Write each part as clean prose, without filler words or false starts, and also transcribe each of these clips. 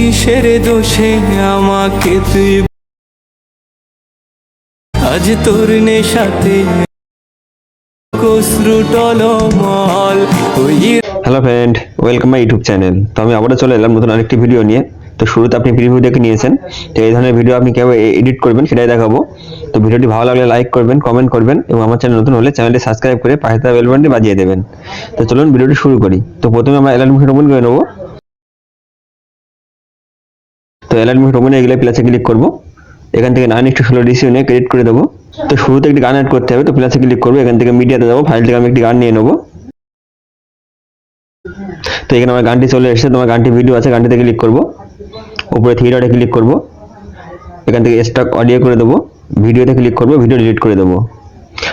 কিসের দোষে আমাকে তুই আজ তোর নেশাতে কসরু টলমল ওই। Hello friend, welcome my YouTube channel. তো আমি আবারও চলে এলাম নতুন আরেকটি ভিডিও নিয়ে। তো শুরুতে আপনি প্রিভিউ দেখে নিয়েছেন, তো এই ধরনের ভিডিও আপনি কীভাবে এডিট করবেন সেটাই দেখাবো। তো ভিডিওটি ভালো লাগলে লাইক করবেন, কমেন্ট করবেন এবং আমার চ্যানেল নতুন হলে চ্যানেলটি সাবস্ক্রাইব করে পাশে থাকা বেল বাটনটি বাজিয়ে দেবেন। তো চলুন ভিডিওটি শুরু করি। তো প্রথমে আমরা অ্যালার্ট মোশন ওপেন করে নেবো। তো অ্যালার্ট মোশন ওপেন হয়ে গেলে প্লাসে ক্লিক করবো। এখান থেকে 9:16 রেশিও নিয়ে ক্রেডিট করে দেবো। তো শুরুতে একটি গান অ্যাড করতে হবে, তো প্লাসে ক্লিক করবো। এখান থেকে মিডিয়াতে যাবো, ফাইল থেকে আমি একটি গান নিয়ে নেবো। তো এখানে আমার গানটি চলে এসেছে, তোমার গানটি ভিডিও আছে, গানটিতে ক্লিক করবো। উপরে থ্রি ডটে ক্লিক করবো, এখান থেকে স্টক অডিও করে দেবো, ভিডিওতে ক্লিক করবো, ভিডিও ডিলিট করে দেবো।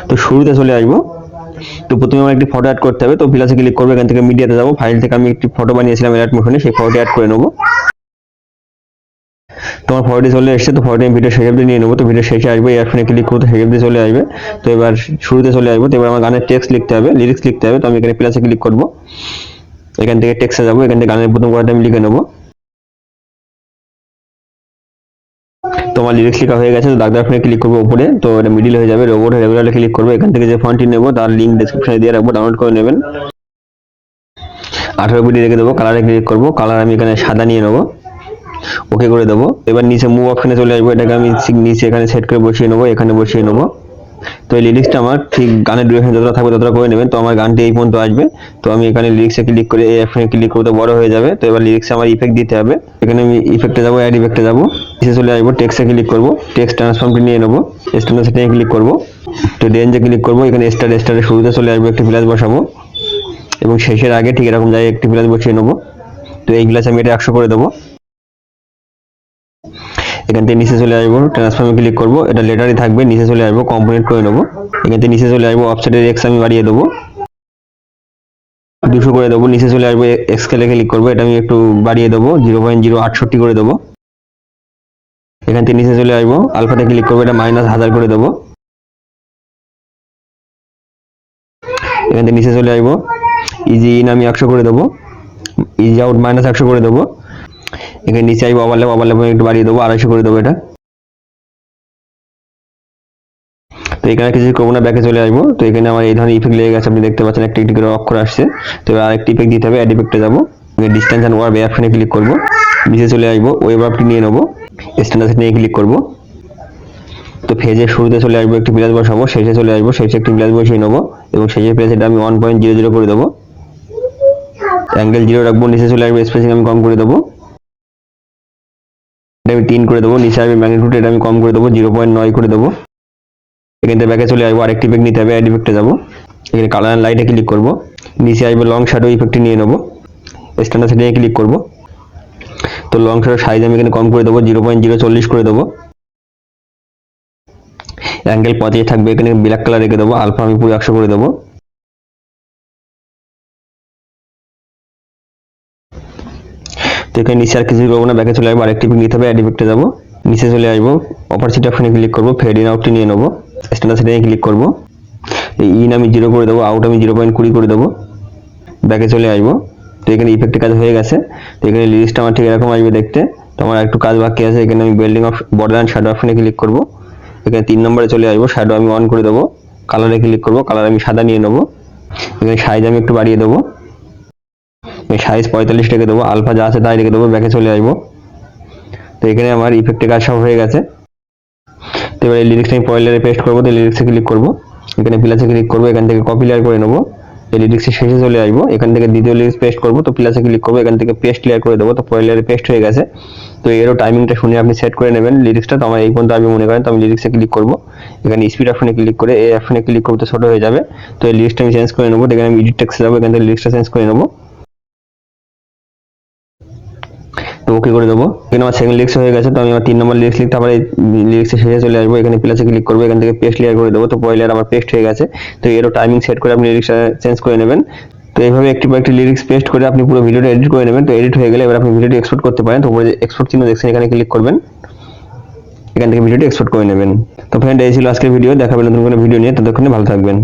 তো শুরুতে চলে আসবো। তো প্রথমে আমার একটি ফটো অ্যাড করতে হবে, তো প্লাসে ক্লিক করবো, এখান থেকে মিডিয়াতে যাবো, ফাইল থেকে আমি একটি ফটো বানিয়েছিলাম অ্যাড মোশনে, সেই ফটোটি অ্যাড করে নেবো। তোমার ফটোটি চলে এসেছে, তো ফটোটি আমি ভিডিও শেষ অবধি নিয়ে নেবো। তো ভিডিও শেষে আসবে, এই অপশনে ক্লিক করতে শেষ অবধি চলে আসবে। তো এবার শুরুতে চলে আসবো। তো এবার আমার গানের টেক্সট লিখতে হবে, লিরিক্স লিখতে হবে। তো আমি এখানে প্লাসে ক্লিক করবো, এখান থেকে টেক্সটে যাবো, এখান থেকে গানের প্রথম কথাটা আমি লিখে নেবো। তোমার লিরিক্স লেখা হয়ে গেছে, তো দাগ অপশনে ক্লিক করবো উপরে, তো এটা মিডিল হয়ে যাবে, রোবট রেগুলারে ক্লিক করবো। এখান থেকে যে ফন্টটি নেবো তার লিঙ্ক ডেসক্রিপশনে দিয়ে রাখবো, ডাউনলোড করে নেবেন। 18 বিটি রেখে দেবো, কালারে ক্লিক করবো, কালার আমি এখানে সাদা নিয়ে নেবো, ওকে করে দেবো। এবার নিচে মুভ অপশনে চলে আসবো, এটাকে আমি নিচে এখানে সেট করে বসিয়ে নেবো, এখানে বসিয়ে নেবো। তো এই লিরিক্সটা আমার ঠিক গানের ডিউরেশন যতটা থাকবে ততটা করে নেবেন। তো আমার গানটি এই পর্যন্ত আসবে, তো আমি এখানে লিরিক্সে ক্লিক করে এই অপশনে ক্লিক করতে বড় হয়ে যাবে। তো এবার লিরিক্সে আমার ইফেক্ট দিতে হবে, এখানে আমি ইফেক্টে যাবো, অ্যাড ইফেক্টে যাবো, নিচে চলে আসবো, টেক্সটে ক্লিক করবো, টেক্সট ট্রান্সফর্মটি নিয়ে নেবো, স্ট্যান্ডার্ড সেটিংয়ে ক্লিক করবো। তো রেঞ্জে ক্লিক করবো, এখানে স্টারের শুরুতে চলে আসবো, একটি প্লাস বসাবো এবং শেষের আগে ঠিক এরকম জায়গায় একটি প্লাস বসিয়ে নেবো। তো এই গ্লাস আমি এটা 100 করে দেবো। এখান থেকে নিচে চলে আসবো, ট্রান্সফর্মে ক্লিক করবো, এটা লেটারই থাকবে, নিচে চলে আসবো, কম্পোনেন্ট করে নেবো। এখান থেকে নিচে চলে আসবো, অফসেটের এক্স আমি বাড়িয়ে দেবো, 200 করে দেবো। নিচে চলে আসবো, স্কেলে ক্লিক করবো, এটা আমি একটু বাড়িয়ে দেবো, 0.068 করে দেবো। এখান থেকে নিচে চলে আসবো, আলফাতে ক্লিক করবো, এটা -1000 করে দেবো। এখান থেকে নিচে চলে আসবো, ইজি ইন আমি 100 করে দেবো, ইজি আউট -100 করে দেবো। এখানে নিচে আসবো, ওভারল্যাপ আমি একটু বাড়িয়ে দেবো, 250 করে দেবো এটা। তো এখানে কিছু করবো না, ব্যাকে চলে আসবো। তো এখানে আমার এই ধরনের ইফেক্ট লেগে গেছে, আপনি দেখতে পাচ্ছেন একটি একটি করে অক্ষর আসছে। তো এবার আরেকটি ইফেক্ট দিতে হবে, অ্যাড ইফেক্টে যাবো, ডিসটেন্স অ্যান্ড ওয়ার্ব অপশনে ক্লিক করবো, নিচে চলে আসবো, ওয়েব অ্যাপটি নিয়ে নেবো, স্ট্যান্ডার্ড সেটিংয়ে ক্লিক করবো। তো ফেজের শুরুতে চলে আসবো, একটি প্লাস বসাবো, শেষে চলে আসবো, শেষে একটি প্লাস বসিয়ে নেবো এবং শেষের প্লাস এটা আমি 1.00 করে দেবো, অ্যাঙ্গেল 0 রাখবো। নিচে চলে আসবো, স্পেসিং আমি কম করে দেবো, এটা আমি 3 করে দেবো। নিচে আসবে ম্যাগনিটিউড, এটা আমি কম করে দেবো, 0.9 করে দেবো। এখান থেকে ব্যাকে চলে আসবো, আরেকটি ইফেক্ট নিতে হবে, অ্যাড ইফেক্টে যাবো, এখানে কালার অ্যান্ড লাইটে ক্লিক করবো, নিচে আসবো, লং শ্যাডো ইফেক্টটি নিয়ে নেবো, স্ট্যান্ডার্ড সেটিংয়ে ক্লিক করবো। তো লং শ্যাডো সাইজ আমি এখানে কম করে দেবো, 0.040 করে দেবো। অ্যাঙ্গেল 5 থাকবে, এখানে ব্ল্যাক কালার রেখে দেবো, আলফা আমি পুরো 100 করে দেবো। তো এখানে নিচে আর কিছু করবো না, ব্যাকে চলে আসবো, আরেকটি ইফেক্ট নিতে হবে, অ্যাড ইফেক্টে যাবো, নিচে চলে আসবো, অপারসিটি অপশনে ক্লিক করবো, ফেড ইন আউটটি নিয়ে নেবো, স্ট্যান্ডার্ড সেটিংয়ে ক্লিক করবো। ইন আমি 0 করে দেবো, আউট আমি 0.20 করে দেবো, ব্যাকে চলে আসবো। তো এখানে ইফেক্টের কাজ হয়ে গেছে। তো এখানে লিস্টটা আমার ঠিক এরকম আসবে দেখতে। তো আমার একটু কাজ বাকি আছে, এখানে আমি building of border and shadow অপশনে ক্লিক করবো, এখানে 3 নম্বরে চলে আসবো, শ্যাডো আমি অন করে দেবো, কালারে ক্লিক করবো, কালার আমি সাদা নিয়ে নেবো, এখানে সাইজ আমি একটু বাড়িয়ে দেবো, সাইজ 45 রেখে দেবো, আলফা যা আছে তাই রেখে দেবো, ব্যাকে চলে আসবো। তো এখানে আমার ইফেক্টের কাজ সব হয়ে গেছে। তো এবার এই লিরিক্সটা আমি পরের লেয়ারে পেস্ট করবো, তো লিরিক্সে ক্লিক করবো, এখানে প্লাসে ক্লিক করবো, এখান থেকে কপি লেয়ার করে নেবো, এই লিরিক্সের শেষে চলে আসবো, এখান থেকে দ্বিতীয় লিরিক্স পেস্ট করবো, তো প্লাসে ক্লিক করবো, এখান থেকে পেস্ট লেয়ার করে দেবো। তো পরের লেয়ারে পেস্ট হয়ে গেছে। তো এরও টাইমিংটা শুনে আপনি সেট করে নেবেন লিরিক্সটা। তো আমার এই পর্যন্ত আমি মনে করেন, তো আমি লিরিক্সে ক্লিক করবো, এখানে স্পিড অপশনে ক্লিক করে এই অপশনে ক্লিক করতে ছোট হয়ে যাবে। তো এই লিরিক্সটা আমি চেঞ্জ করে নেবো, এখানে আমি এডিট টেক্সটে যাবো, এখান থেকে লিরিক্সটা চেঞ্জ করে নেবো, তো ওকে করে দেবো। এখানে আমার সেকেন্ড লিরিক্স হয়ে গেছে। তো আমি আমার 3 নম্বর লিরিক্স লিখতে আবার এই লিরিক্সের শেষে চলে আসবো, এখানে প্লাসে ক্লিক করবো, এখান থেকে পেস্ট লেয়ার করে দেবো। তো পরের লেয়ার আমার পেস্ট হয়ে গেছে। তো এরও টাইমিং সেট করে আপনি লিরিক্সটা চেঞ্জ করে নেবেন। তো এইভাবে একটি পর একটি লিরিক্স পেস্ট করে আপনি পুরো ভিডিওটা এডিট করে নেবেন। তো এডিট হয়ে গেলে এবার আপনি ভিডিওটি এক্সপোর্ট করতে পারেন। তো উপরে যে এক্সপোর্ট চিহ্ন দেখছেন, এখানে ক্লিক করবেন, এখান থেকে ভিডিওটি এক্সপোর্ট করে নেবেন। তো ফ্রেন্ড, এই ছিল আজকের ভিডিও। দেখাবেন নতুন কোনো ভিডিও নিয়ে, ততক্ষণে ভালো থাকবেন।